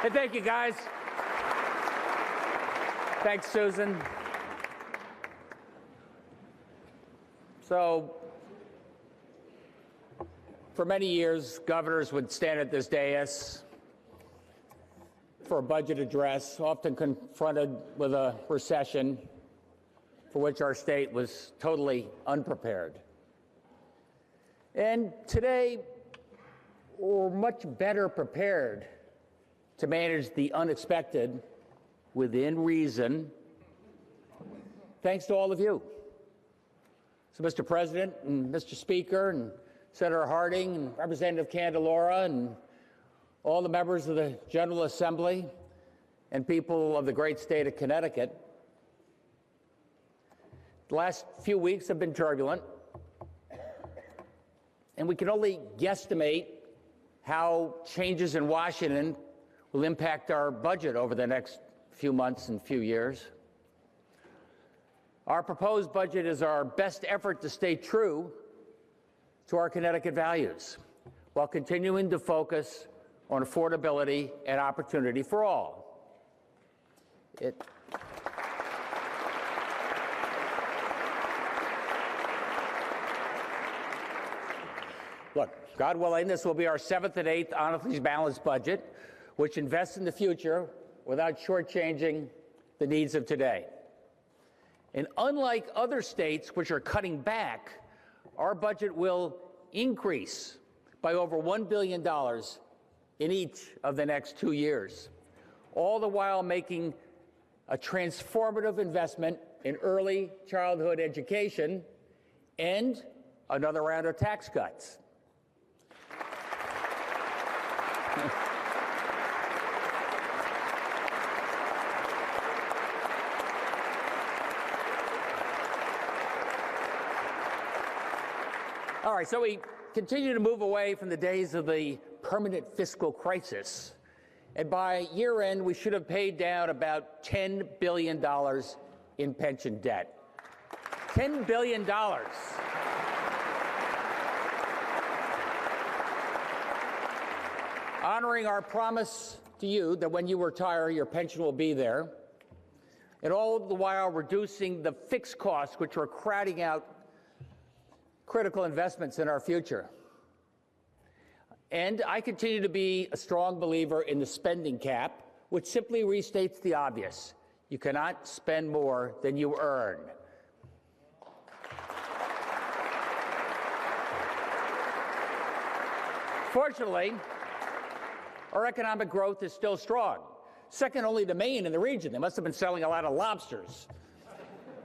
Hey, thank you, guys. Thanks, Susan. So, for many years, governors would stand at this dais for a budget address, often confronted with a recession for which our state was totally unprepared. And today, we're much better prepared to manage the unexpected within reason, thanks to all of you. So, Mr. President and Mr. Speaker and Senator Harding and Representative Candelora and all the members of the General Assembly and people of the great state of Connecticut, the last few weeks have been turbulent, and we can only guesstimate how changes in Washington will impact our budget over the next few months and few years. Our proposed budget is our best effort to stay true to our Connecticut values while continuing to focus on affordability and opportunity for all. Look, God willing, this will be our 7th and 8th honestly balanced budget, which invests in the future without shortchanging the needs of today. And unlike other states which are cutting back, our budget will increase by over $1 billion in each of the next 2 years, all the while making a transformative investment in early childhood education and another round of tax cuts. All right, so we continue to move away from the days of the permanent fiscal crisis. And by year end, we should have paid down about $10 billion in pension debt. $10 billion. Honoring our promise to you that when you retire, your pension will be there. And all the while reducing the fixed costs, which are crowding out critical investments in our future. And I continue to be a strong believer in the spending cap, which simply restates the obvious. You cannot spend more than you earn. Fortunately, our economic growth is still strong, second only to Maine in the region. They must have been selling a lot of lobsters.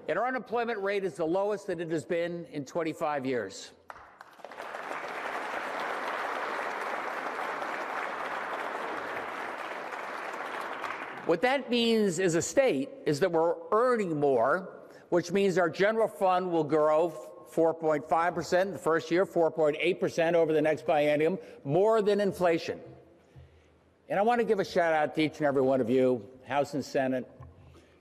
And our unemployment rate is the lowest that it has been in 25 years. What that means as a state is that we're earning more, which means our general fund will grow 4.5% in the first year, 4.8% over the next biennium, more than inflation. And I want to give a shout out to each and every one of you, House and Senate,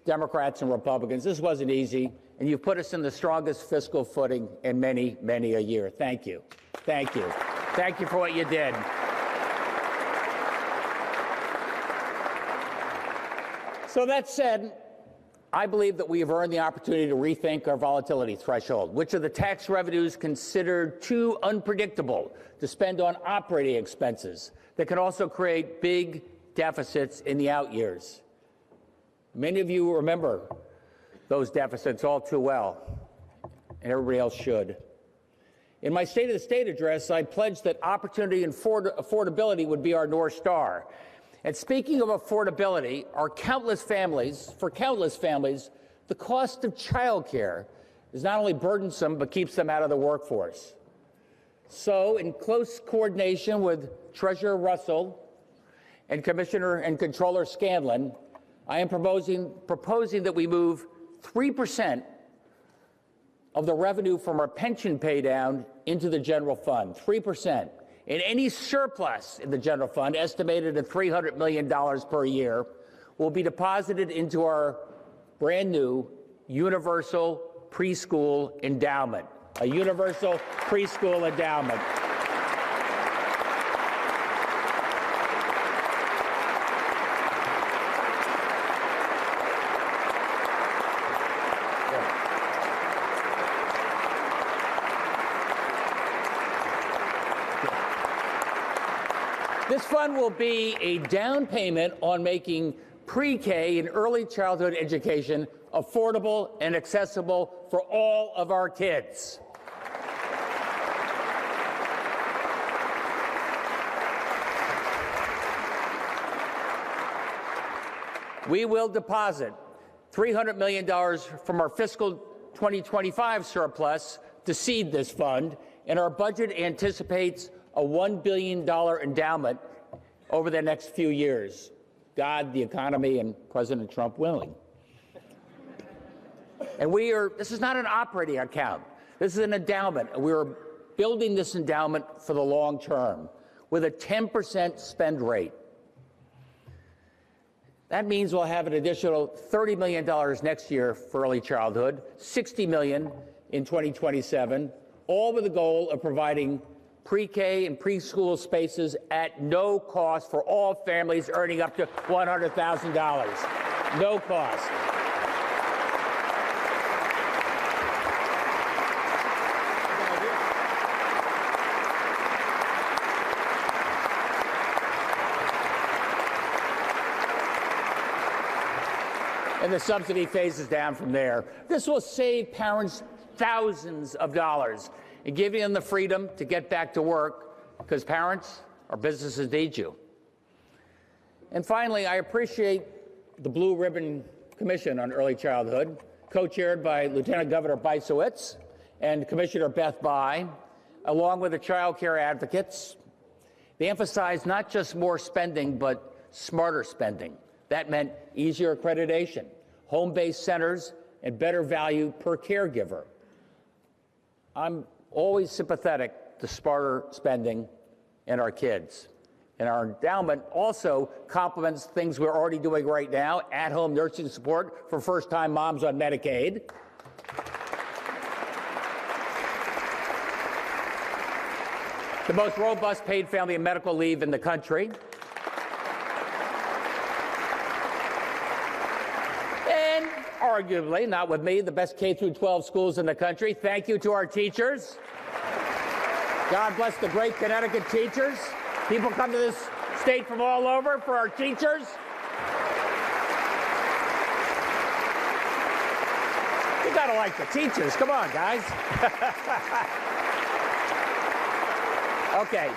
Democrats and Republicans. This wasn't easy, and you've put us in the strongest fiscal footing in many, many a year. Thank you. Thank you. Thank you for what you did. So that said, I believe that we have earned the opportunity to rethink our volatility threshold, which are the tax revenues considered too unpredictable to spend on operating expenses that can also create big deficits in the out years. Many of you remember those deficits all too well, and everybody else should. In my State of the State address, I pledged that opportunity and affordability would be our North Star. And speaking of affordability, for countless families, the cost of childcare is not only burdensome, but keeps them out of the workforce. So, in close coordination with Treasurer Russell and Commissioner and Controller Scanlon, I am proposing that we move 3% of the revenue from our pension paydown into the general fund, 3%. And any surplus in the general fund, estimated at $300 million per year, will be deposited into our brand new universal preschool endowment, a universal preschool endowment. This fund will be a down payment on making pre-K and early childhood education affordable and accessible for all of our kids. We will deposit $300 million from our fiscal 2025 surplus to seed this fund, and our budget anticipates a $1 billion endowment over the next few years. God, the economy, and President Trump willing. And this is not an operating account. This is an endowment. And we are building this endowment for the long term with a 10% spend rate. That means we'll have an additional $30 million next year for early childhood, $60 million in 2027, all with the goal of providing pre-K and preschool spaces at no cost for all families earning up to $100,000. No cost. And the subsidy phases down from there. This will save parents thousands of dollars and give them the freedom to get back to work, because parents, our businesses need you. And finally, I appreciate the Blue Ribbon Commission on Early Childhood, co-chaired by Lieutenant Governor Bysowitz and Commissioner Beth Bye, along with the child care advocates. They emphasized not just more spending, but smarter spending. That meant easier accreditation, home-based centers, and better value per caregiver. I'm always sympathetic to smarter spending and our kids. And our endowment also complements things we're already doing right now: at-home nursing support for first-time moms on Medicaid, the most robust paid family and medical leave in the country, and arguably, not with me, the best K-12 schools in the country. Thank you to our teachers. God bless the great Connecticut teachers. People come to this state from all over for our teachers. You gotta like the teachers. Come on, guys. Okay.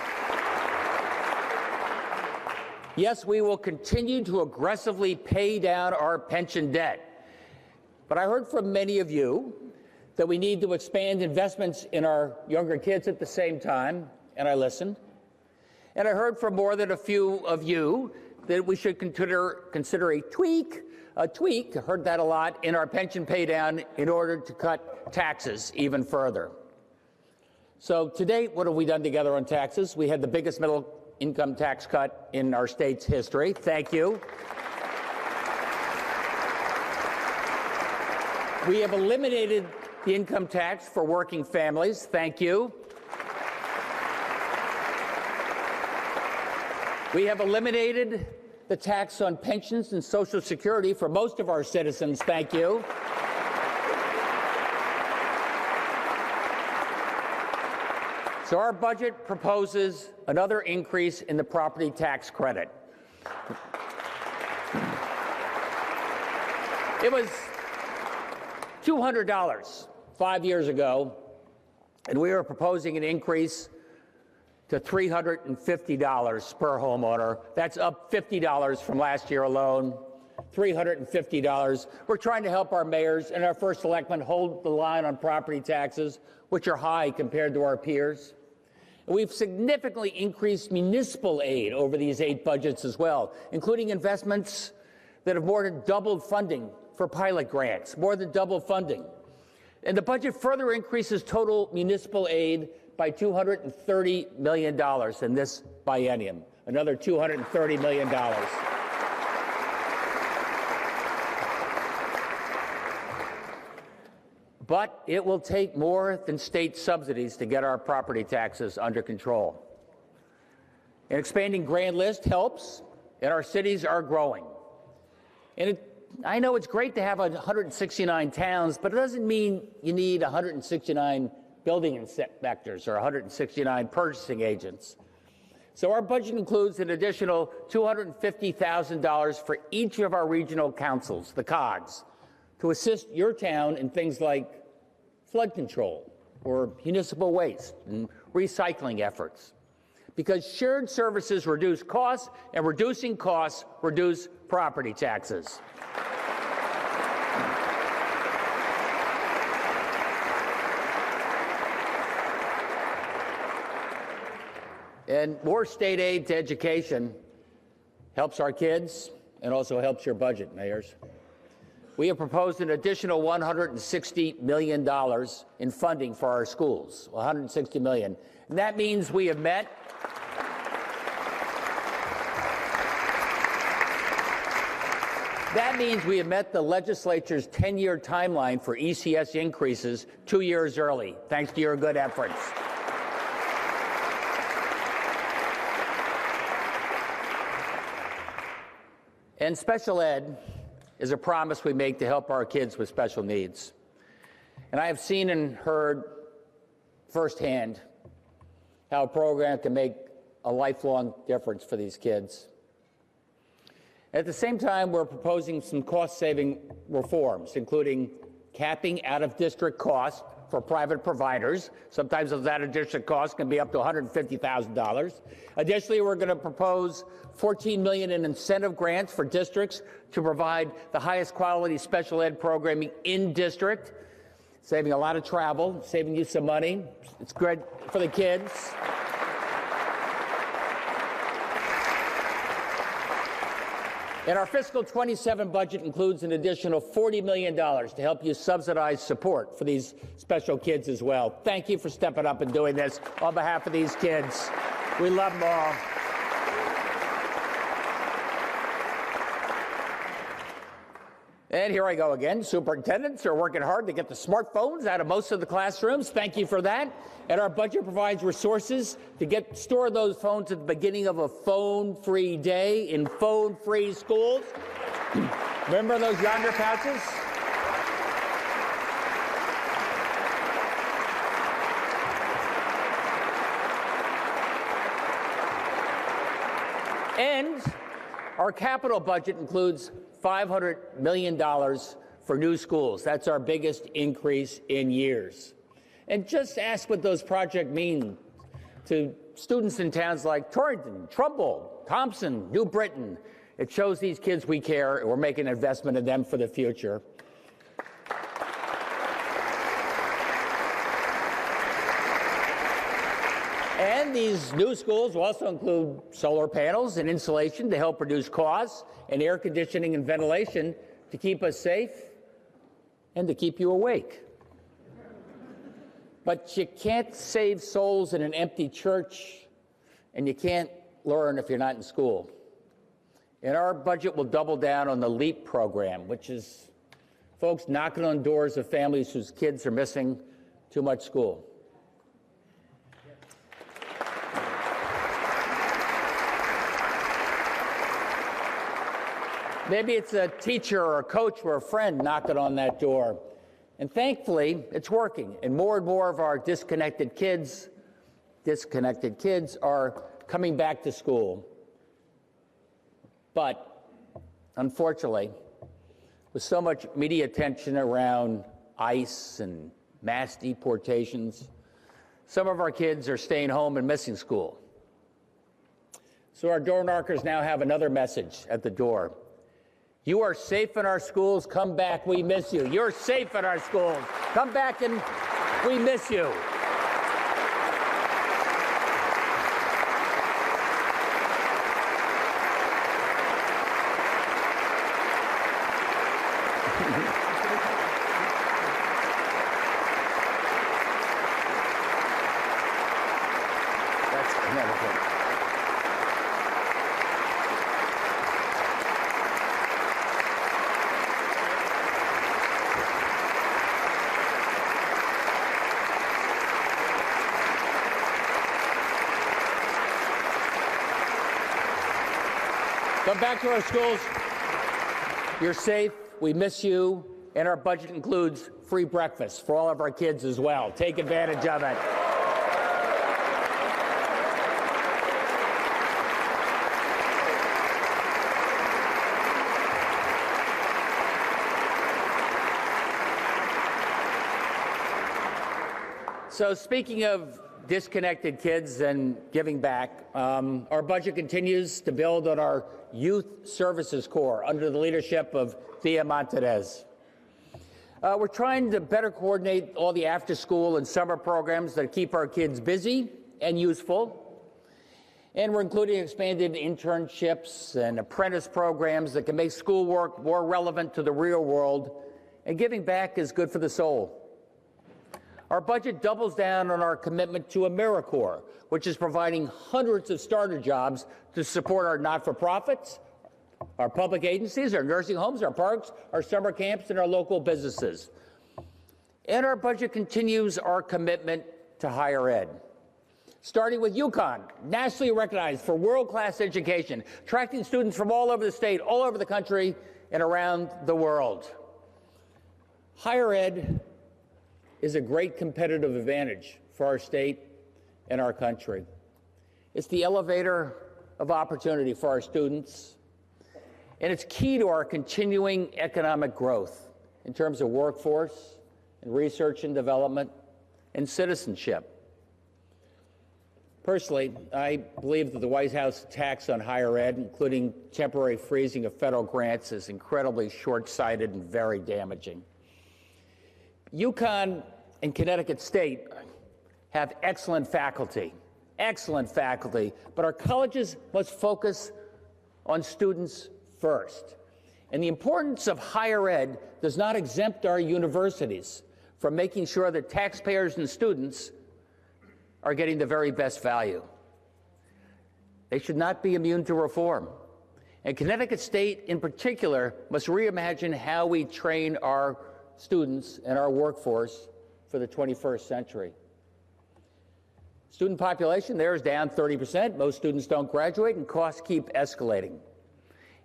Yes, we will continue to aggressively pay down our pension debt. But I heard from many of you that we need to expand investments in our younger kids at the same time, and I listened. And I heard from more than a few of you that we should consider a tweak, I heard that a lot, in our pension pay down in order to cut taxes even further. So to date, what have we done together on taxes? We had the biggest middle income tax cut in our state's history. Thank you. We have eliminated the income tax for working families. Thank you. We have eliminated the tax on pensions and Social Security for most of our citizens. Thank you. So our budget proposes another increase in the property tax credit. It was $200 5 years ago, and we are proposing an increase to $350 per homeowner. That's up $50 from last year alone, $350. We're trying to help our mayors and our first selectmen hold the line on property taxes, which are high compared to our peers. And we've significantly increased municipal aid over these 8 budgets as well, including investments that have more than doubled funding for pilot grants, more than double funding. And the budget further increases total municipal aid by $230 million in this biennium, another $230 million. But it will take more than state subsidies to get our property taxes under control. An expanding grand list helps, and our cities are growing. And I know it's great to have 169 towns, but it doesn't mean you need 169 building inspectors or 169 purchasing agents. So our budget includes an additional $250,000 for each of our regional councils, the COGs, to assist your town in things like flood control or municipal waste and recycling efforts. Because shared services reduce costs, and reducing costs reduce property taxes. And more state aid to education helps our kids and also helps your budget, mayors. We have proposed an additional $160 million in funding for our schools, $160 million. And that means we have met the legislature's 10-year timeline for ECS increases 2 years early, thanks to your good efforts. And special ed is a promise we make to help our kids with special needs. And I have seen and heard firsthand how a program can make a lifelong difference for these kids. At the same time, we're proposing some cost-saving reforms, including capping out-of-district costs for private providers. Sometimes those out-of-district costs can be up to $150,000. Additionally, we're going to propose $14 million in incentive grants for districts to provide the highest quality special ed programming in district, saving a lot of travel, saving you some money. It's great for the kids. And our fiscal 27 budget includes an additional $40 million to help you subsidize support for these special kids as well. Thank you for stepping up and doing this on behalf of these kids. We love them all. And here I go again. Superintendents are working hard to get the smartphones out of most of the classrooms. Thank you for that. And our budget provides resources to store those phones at the beginning of a phone-free day in phone-free schools. Remember those yonder pouches? And our capital budget includes $500 million for new schools. That's our biggest increase in years. And just ask what those projects mean to students in towns like Torrington, Trumbull, Thompson, New Britain. It shows these kids we care, and we're making an investment in them for the future. And these new schools will also include solar panels and insulation to help reduce costs, and air conditioning and ventilation to keep us safe and to keep you awake. But you can't save souls in an empty church, and you can't learn if you're not in school. And our budget will double down on the LEAP program, which is folks knocking on doors of families whose kids are missing too much school. Maybe it's a teacher or a coach or a friend knocking on that door. And thankfully, it's working. And more of our disconnected kids are coming back to school. But unfortunately, with so much media attention around ICE and mass deportations, some of our kids are staying home and missing school. So our door knockers now have another message at the door. You are safe in our schools. Come back. We miss you. You're safe in our schools. Come back and we miss you. That's another thing. Come back to our schools. You're safe. We miss you. And our budget includes free breakfast for all of our kids as well. Take advantage of it. So speaking of disconnected kids and giving back, our budget continues to build on our Youth Services Corps under the leadership of Thea Montedez. We're trying to better coordinate all the after-school and summer programs that keep our kids busy and useful. And we're including expanded internships and apprentice programs that can make schoolwork more relevant to the real world, and giving back is good for the soul. Our budget doubles down on our commitment to AmeriCorps, which is providing hundreds of starter jobs to support our not-for-profits, our public agencies, our nursing homes, our parks, our summer camps, and our local businesses. And our budget continues our commitment to higher ed, starting with UConn, nationally recognized for world-class education, attracting students from all over the state, all over the country, and around the world. Higher ed is a great competitive advantage for our state and our country. It's the elevator of opportunity for our students, and it's key to our continuing economic growth in terms of workforce and research and development and citizenship. Personally, I believe that the White House tax on higher ed, including temporary freezing of federal grants, is incredibly short-sighted and very damaging. UConn and Connecticut State have excellent faculty, but our colleges must focus on students first. And the importance of higher ed does not exempt our universities from making sure that taxpayers and students are getting the very best value. They should not be immune to reform. And Connecticut State, in particular, must reimagine how we train our students and our workforce for the 21st century. Student population there is down 30%. Most students don't graduate, and costs keep escalating.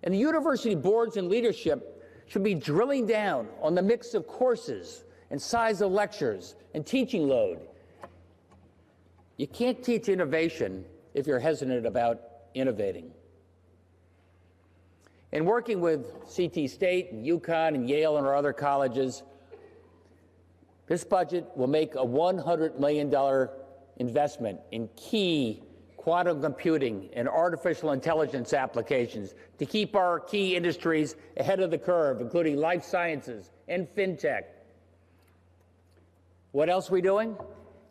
And the university boards and leadership should be drilling down on the mix of courses and size of lectures and teaching load. You can't teach innovation if you're hesitant about innovating. And working with CT State and UConn and Yale and our other colleges, this budget will make a $100 million investment in key quantum computing and artificial intelligence applications to keep our key industries ahead of the curve, including life sciences and fintech. What else are we doing?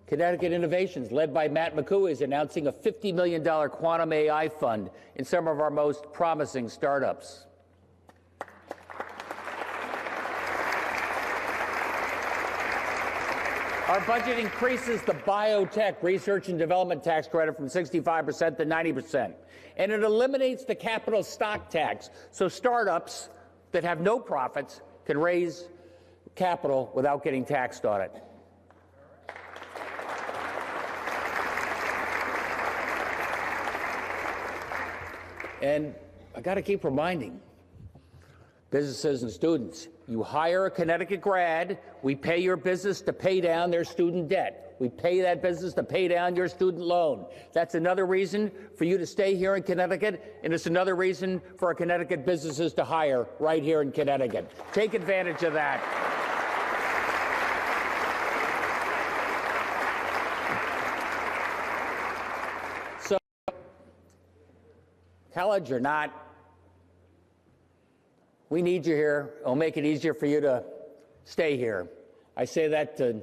Connecticut Innovations, led by Matt McCoo, is announcing a $50 million quantum AI fund in some of our most promising startups. Our budget increases the biotech research and development tax credit from 65% to 90%. And it eliminates the capital stock tax, so startups that have no profits can raise capital without getting taxed on it. And I got to keep reminding businesses and students, you hire a Connecticut grad, we pay your business to pay down their student debt. We pay that business to pay down your student loan. That's another reason for you to stay here in Connecticut, and it's another reason for our Connecticut businesses to hire right here in Connecticut. Take advantage of that. So, college or not, we need you here. It'll make it easier for you to stay here. I say that to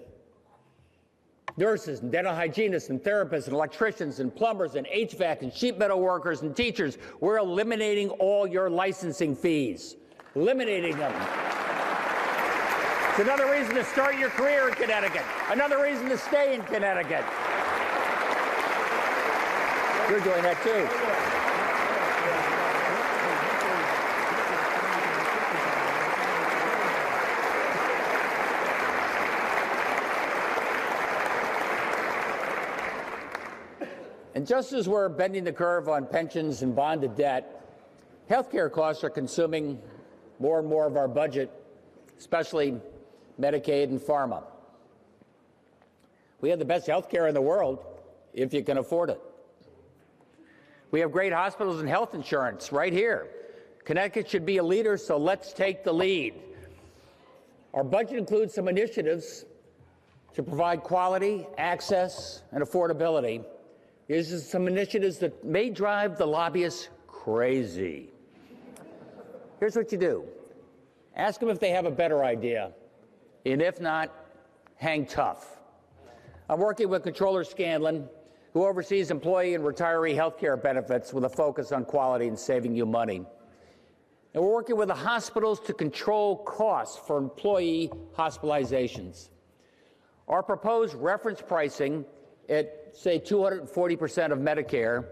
nurses and dental hygienists and therapists and electricians and plumbers and HVAC and sheet metal workers and teachers. We're eliminating all your licensing fees. Eliminating them. It's another reason to start your career in Connecticut. Another reason to stay in Connecticut. You're doing that too. And just as we're bending the curve on pensions and bonded debt, healthcare costs are consuming more and more of our budget, especially Medicaid and pharma. We have the best healthcare in the world, if you can afford it. We have great hospitals and health insurance right here. Connecticut should be a leader, so let's take the lead. Our budget includes some initiatives to provide quality, access, and affordability. These are some initiatives that may drive the lobbyists crazy. Here's what you do. Ask them if they have a better idea, and if not, hang tough. I'm working with Comptroller Scanlon, who oversees employee and retiree health care benefits with a focus on quality and saving you money. And we're working with the hospitals to control costs for employee hospitalizations. Our proposed reference pricing at, say, 240% of Medicare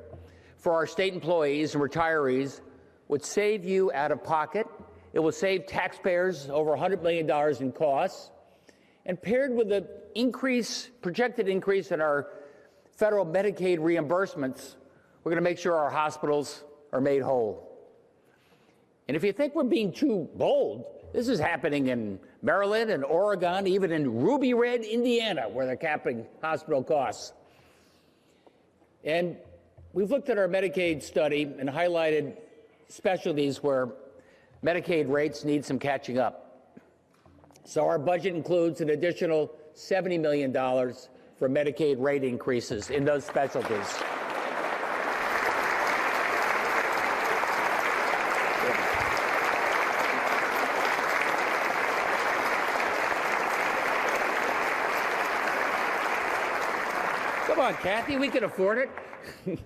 for our state employees and retirees would save you out of pocket. It will save taxpayers over $100 million in costs. And paired with the projected increase in our federal Medicaid reimbursements, we're going to make sure our hospitals are made whole. And if you think we're being too bold, this is happening in Maryland and Oregon, even in Ruby Red, Indiana, where they're capping hospital costs. And we've looked at our Medicaid study and highlighted specialties where Medicaid rates need some catching up. So our budget includes an additional $70 million for Medicaid rate increases in those specialties. Come on, Kathy, we can afford it.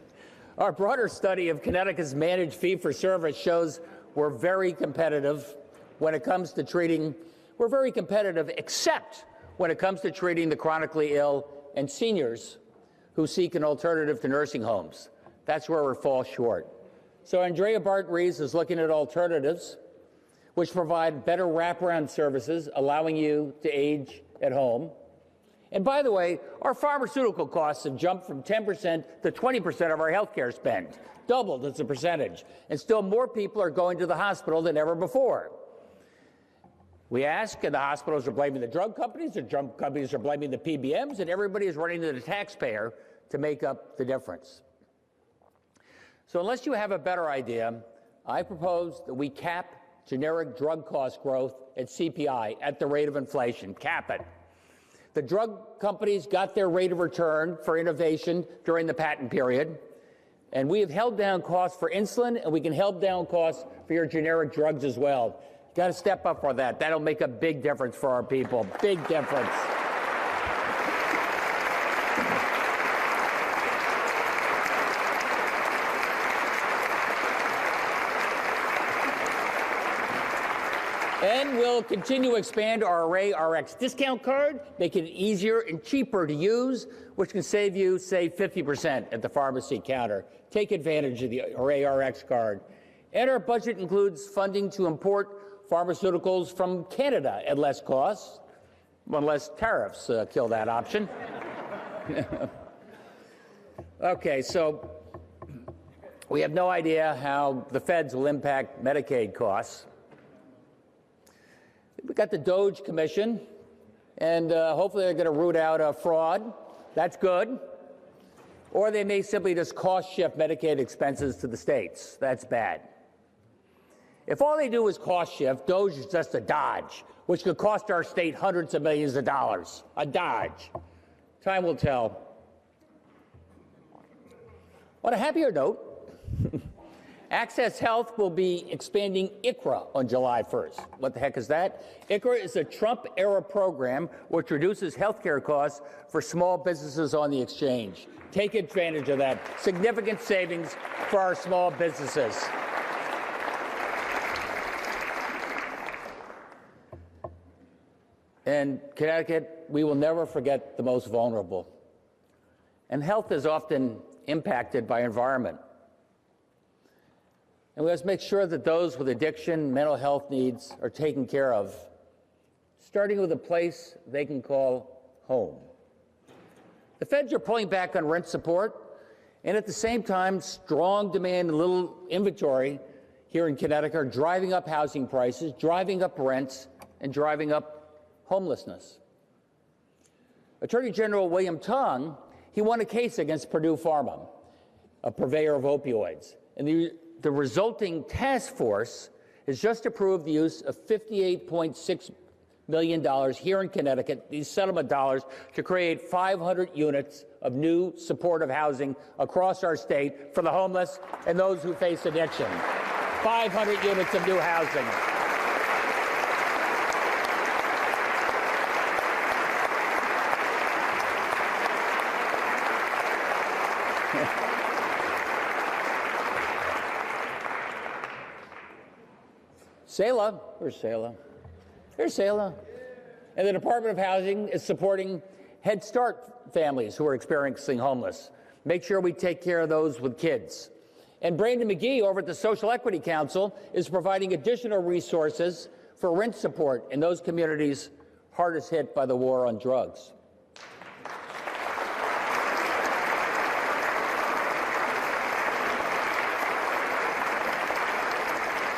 Our broader study of Connecticut's managed fee-for-service shows we're very competitive when it comes to treating, we're very competitive except when it comes to treating the chronically ill and seniors who seek an alternative to nursing homes. That's where we fall short. So Andrea Bart-Rees is looking at alternatives which provide better wraparound services, allowing you to age at home. And by the way, our pharmaceutical costs have jumped from 10% to 20% of our healthcare spend, doubled as a percentage. And still more people are going to the hospital than ever before. We ask, and the hospitals are blaming the drug companies, the drug companies are blaming the PBMs, and everybody is running to the taxpayer to make up the difference. So unless you have a better idea, I propose that we cap generic drug cost growth at CPI at the rate of inflation. Cap it. The drug companies got their rate of return for innovation during the patent period, and we have held down costs for insulin, and we can hold down costs for your generic drugs as well. Got to step up for that. That'll make a big difference for our people. Big difference. And we'll continue to expand our Array RX discount card, make it easier and cheaper to use, which can save you, say, 50% at the pharmacy counter. Take advantage of the Array RX card. And our budget includes funding to import pharmaceuticals from Canada at less cost, unless tariffs kill that option. Okay, so we have no idea how the feds will impact Medicaid costs. We've got the DOJ Commission, and hopefully they're going to root out fraud. That's good. Or they may simply just cost shift Medicaid expenses to the states. That's bad. If all they do is cost shift, DOJ is just a dodge, which could cost our state hundreds of millions of dollars. A dodge. Time will tell. On a happier note, Access Health will be expanding ICHRA on July 1st. What the heck is that? ICHRA is a Trump-era program which reduces health care costs for small businesses on the exchange. Take advantage of that. Significant savings for our small businesses. In Connecticut, we will never forget the most vulnerable. And health is often impacted by environment. And we must make sure that those with addiction, mental health needs are taken care of, starting with a place they can call home. The feds are pulling back on rent support, and at the same time, strong demand and little inventory here in Connecticut are driving up housing prices, driving up rents, and driving up homelessness. Attorney General William Tong, he won a case against Purdue Pharma, a purveyor of opioids. And the resulting task force has just approved the use of $58.6 million here in Connecticut, these settlement dollars, to create 500 units of new supportive housing across our state for the homeless and those who face addiction. 500 units of new housing. Selah, where's Selah? There's Selah. And the Department of Housing is supporting Head Start families who are experiencing homeless. Make sure we take care of those with kids. And Brandon McGee over at the Social Equity Council is providing additional resources for rent support in those communities hardest hit by the war on drugs.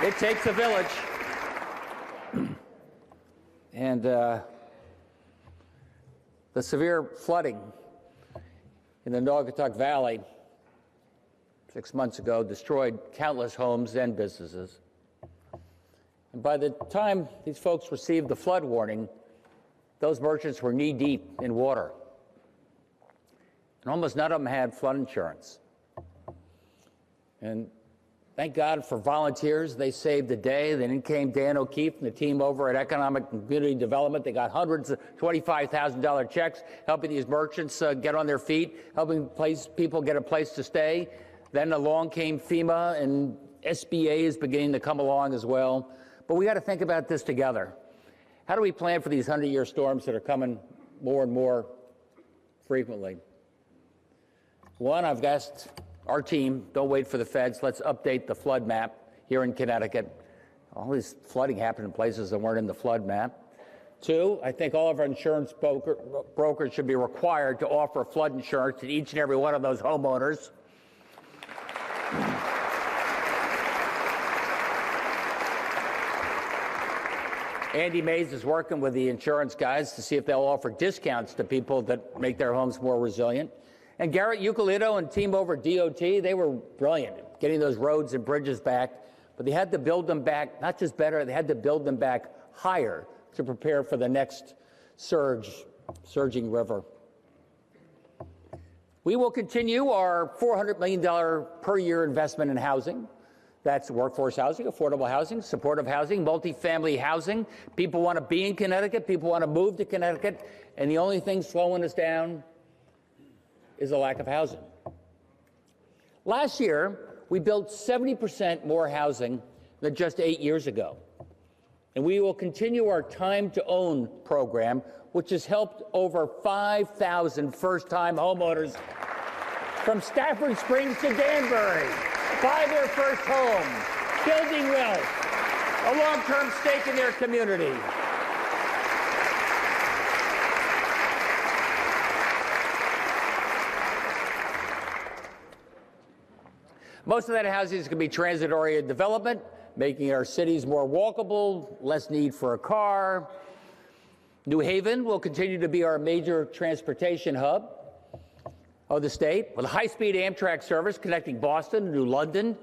It takes a village. And the severe flooding in the Naugatuck Valley 6 months ago destroyed countless homes and businesses. And by the time these folks received the flood warning, those merchants were knee-deep in water. And almost none of them had flood insurance. And thank God for volunteers. They saved the day. Then in came Dan O'Keefe and the team over at Economic and Community Development. They got hundreds of $25,000 checks, helping these merchants get on their feet, helping people get a place to stay. Then along came FEMA, and SBA is beginning to come along as well. But we got to think about this together. How do we plan for these 100-year storms that are coming more and more frequently? One, I've asked our team, don't wait for the feds, let's update the flood map here in Connecticut. All this flooding happened in places that weren't in the flood map. Two, I think all of our insurance brokers should be required to offer flood insurance to each and every one of those homeowners. Andy Mays is working with the insurance guys to see if they'll offer discounts to people that make their homes more resilient. And Garrett Euclidito and team over at DOT, they were brilliant at getting those roads and bridges back, but they had to build them back, not just better, they had to build them back higher to prepare for the next surging river. We will continue our $400 million per year investment in housing. That's workforce housing, affordable housing, supportive housing, multifamily housing. People want to be in Connecticut. People want to move to Connecticut. And the only thing slowing us down is a lack of housing. Last year, we built 70% more housing than just 8 years ago. And we will continue our Time to Own program, which has helped over 5,000 first-time homeowners from Stafford Springs to Danbury buy their first home, building wealth, a long-term stake in their community. Most of that housing is going to be transit-oriented development, making our cities more walkable, less need for a car. New Haven will continue to be our major transportation hub of the state, with a high-speed Amtrak service connecting Boston, New London,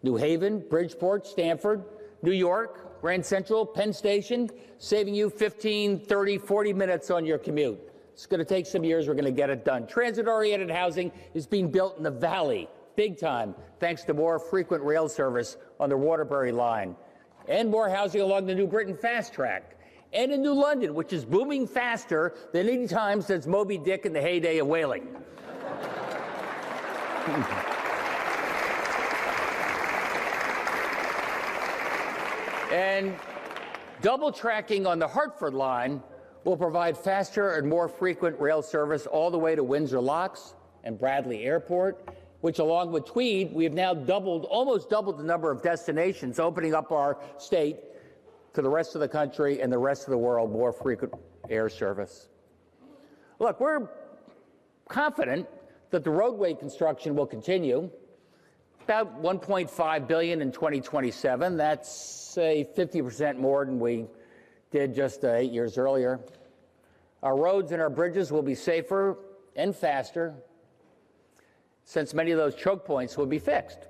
New Haven, Bridgeport, Stamford, New York, Grand Central, Penn Station, saving you 15, 30, 40 minutes on your commute. It's going to take some years. We're going to get it done. Transit-oriented housing is being built in the Valley, big time, thanks to more frequent rail service on the Waterbury line, and more housing along the New Britain Fast Track, and in New London, which is booming faster than any time since Moby Dick in the heyday of whaling. And double tracking on the Hartford line will provide faster and more frequent rail service all the way to Windsor Locks and Bradley Airport, which along with Tweed, we have now almost doubled the number of destinations, opening up our state to the rest of the country and the rest of the world, more frequent air service. Look, we're confident that the roadway construction will continue, about $1.5 billion in 2027. That's, say, 50% more than we did just 8 years earlier. Our roads and our bridges will be safer and faster, since many of those choke points will be fixed.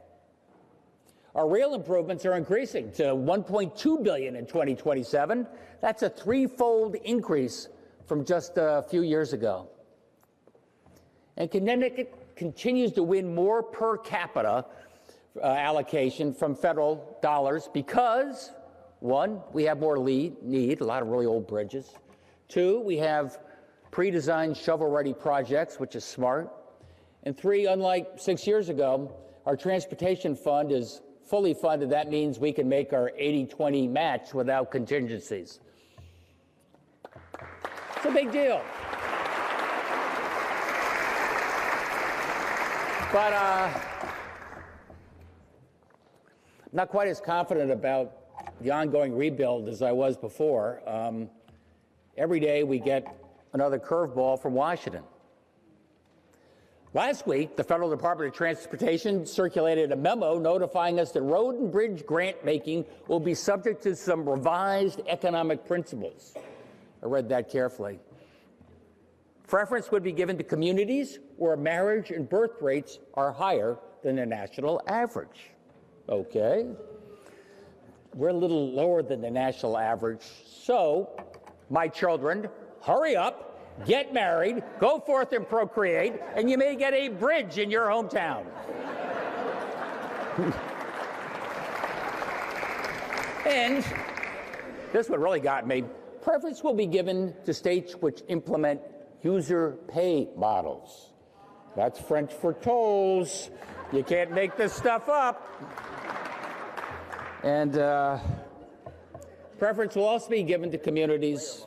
Our rail improvements are increasing to $1.2 billion in 2027. That's a threefold increase from just a few years ago. And Connecticut continues to win more per capita allocation from federal dollars because, one, we have more need, a lot of really old bridges. Two, we have pre-designed shovel-ready projects, which is smart. And three, unlike 6 years ago, our transportation fund is fully funded. That means we can make our 80-20 match without contingencies. It's a big deal. But I'm not quite as confident about the ongoing rebuild as I was before. Every day we get another curveball from Washington. Last week, the Federal Department of Transportation circulated a memo notifying us that road and bridge grant making will be subject to some revised economic principles. I read that carefully. Preference would be given to communities where marriage and birth rates are higher than the national average. Okay. We're a little lower than the national average. So, my children, hurry up. Get married, go forth and procreate, and you may get a bridge in your hometown. And this one really got me. Preference will be given to states which implement user pay models. That's French for tolls. You can't make this stuff up. And preference will also be given to communities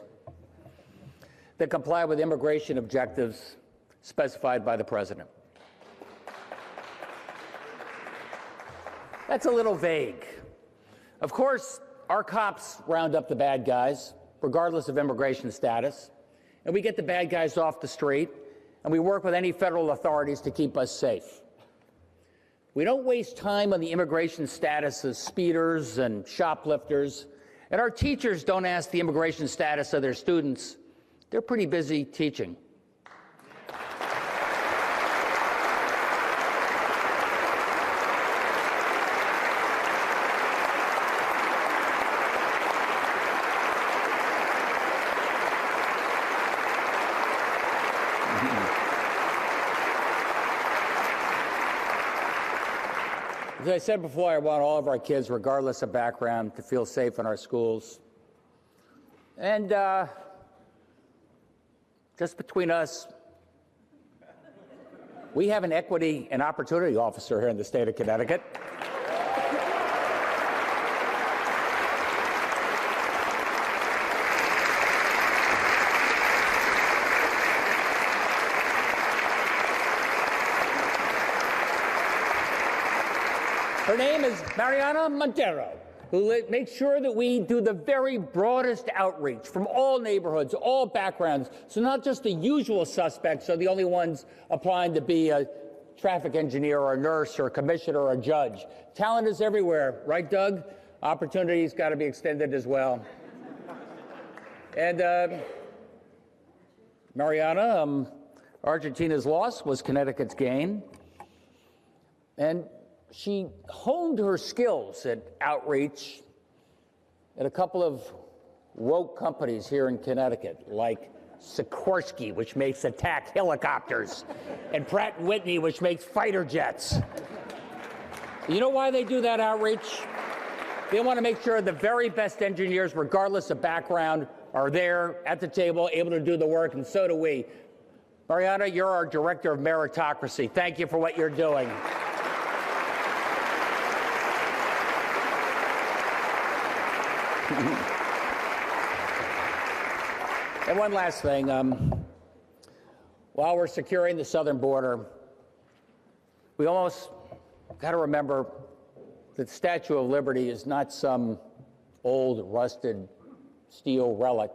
that comply with immigration objectives specified by the president. That's a little vague. Of course, our cops round up the bad guys, regardless of immigration status, and we get the bad guys off the street, and we work with any federal authorities to keep us safe. We don't waste time on the immigration status of speeders and shoplifters, and our teachers don't ask the immigration status of their students. They're pretty busy teaching. As I said before, I want all of our kids, regardless of background, to feel safe in our schools. And just between us, we have an equity and opportunity officer here in the state of Connecticut. Her name is Mariana Montero, who makes sure that we do the very broadest outreach from all neighborhoods, all backgrounds, so not just the usual suspects are the only ones applying to be a traffic engineer or a nurse or a commissioner or a judge. Talent is everywhere, right, Doug? Opportunity's got to be extended as well. And Mariana, Argentina's loss was Connecticut's gain. And she honed her skills at outreach at a couple of woke companies here in Connecticut, like Sikorsky, which makes attack helicopters, and Pratt & Whitney, which makes fighter jets. You know why they do that outreach? They want to make sure the very best engineers, regardless of background, are there at the table, able to do the work, and so do we. Mariana, you're our director of meritocracy. Thank you for what you're doing. And one last thing. While we're securing the southern border, we almost got to remember that the Statue of Liberty is not some old, rusted steel relic,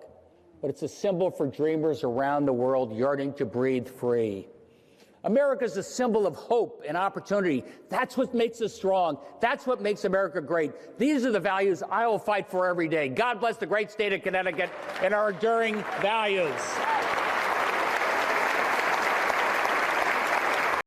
but it's a symbol for dreamers around the world yearning to breathe free. America is a symbol of hope and opportunity. That's what makes us strong. That's what makes America great. These are the values I will fight for every day. God bless the great state of Connecticut and our enduring values.